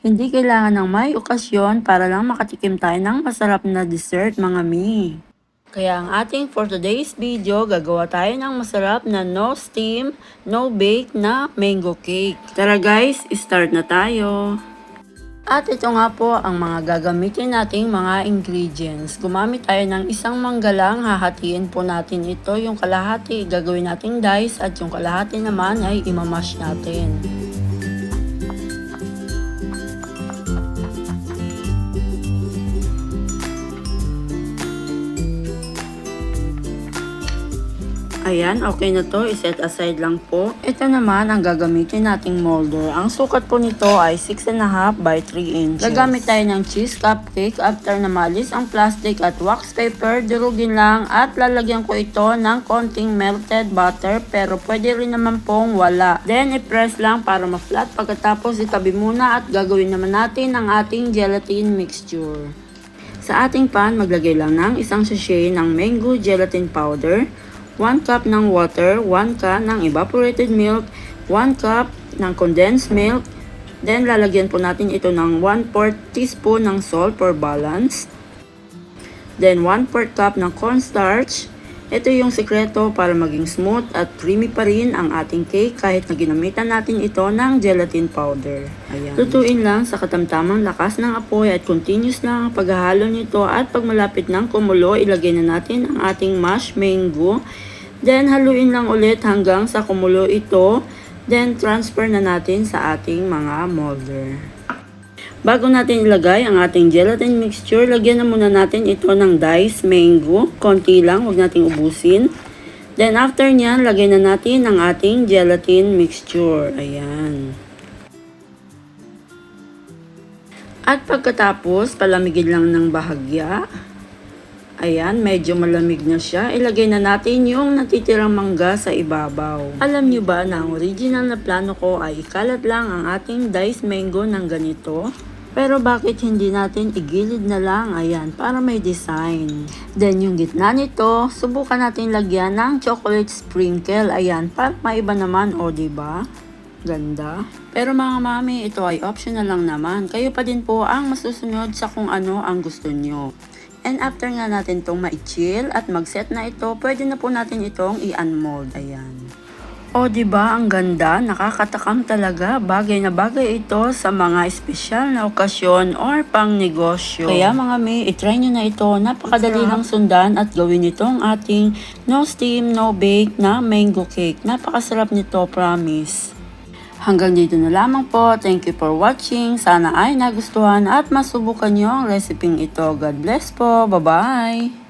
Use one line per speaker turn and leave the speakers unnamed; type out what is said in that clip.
Hindi kailangan ng may okasyon para lang makatikim tayo ng masarap na dessert mga mi. Kaya ang ating for today's video, gagawa tayo ng masarap na no steam, no bake na mango cake. Tara guys, start na tayo. At ito nga po ang mga gagamitin nating mga ingredients. Gumamit tayo ng isang manggalang, hahatiin po natin ito. Yung kalahati gagawin nating dice at yung kalahati naman ay imamash natin. Ayan, okay na to. I-set aside lang po. Ito naman ang gagamitin nating molder. Ang sukat po nito ay 6.5 by 3 inches. Gagamit tayo ng cheese cupcake. After na malis ang plastic at wax paper, durugin lang at lalagyan ko ito ng konting melted butter pero pwede rin naman pong wala. Then, i-press lang para ma-flat. Pagkatapos, itabi muna at gagawin naman natin ang ating gelatin mixture. Sa ating pan, maglagay lang ng isang sachet ng mango gelatin powder, 1 cup ng water, 1 cup ng evaporated milk, 1 cup ng condensed milk. Then, lalagyan po natin ito ng 1/4 teaspoon ng salt for balance. Then, 1/4 cup ng cornstarch. Ito yung sekreto para maging smooth at creamy pa rin ang ating cake kahit na ginamitan natin ito ng gelatin powder. Ayan. Lutuin lang sa katamtamang lakas ng apoy at continuous lang ang paghahalo nito at pag malapit ng kumulo, ilagay na natin ang ating mashed mango. Then, haluin lang ulit hanggang sa kumulo ito. Then, transfer na natin sa ating mga molder. Bago natin ilagay ang ating gelatin mixture, lagyan na muna natin ito ng diced mango. Konti lang, huwag nating ubusin. Then, after nyan, lagyan na natin ang ating gelatin mixture. Ayan. At pagkatapos, palamigin lang ng bahagya. Ayan, medyo malamig na siya. Ilagay na natin yung natitirang mangga sa ibabaw. Alam nyo ba na ang original na plano ko ay ikalat lang ang ating diced mango ng ganito? Pero bakit hindi natin igilid na lang? Ayan, para may design. Then yung gitna nito, subukan natin lagyan ng chocolate sprinkle. Ayan, para maiba naman, o diba? Ganda. Pero mga mami, ito ay optional lang naman. Kayo pa din po ang masusunod sa kung ano ang gusto nyo. And after nga natin itong ma-chill at mag-set na ito, pwede na po natin itong i-unmold. Ayan. O diba ang ganda? Nakakatakam talaga. Bagay na bagay ito sa mga espesyal na okasyon or pang negosyo. Kaya mga may, itry nyo na ito. Napakadali lang sundan at gawin itong ating no steam, no bake na mango cake. Napakasarap nito, promise. Hanggang dito na lamang po. Thank you for watching. Sana ay nagustuhan at masubukan nyo ang reseping ito. God bless po. Bye-bye!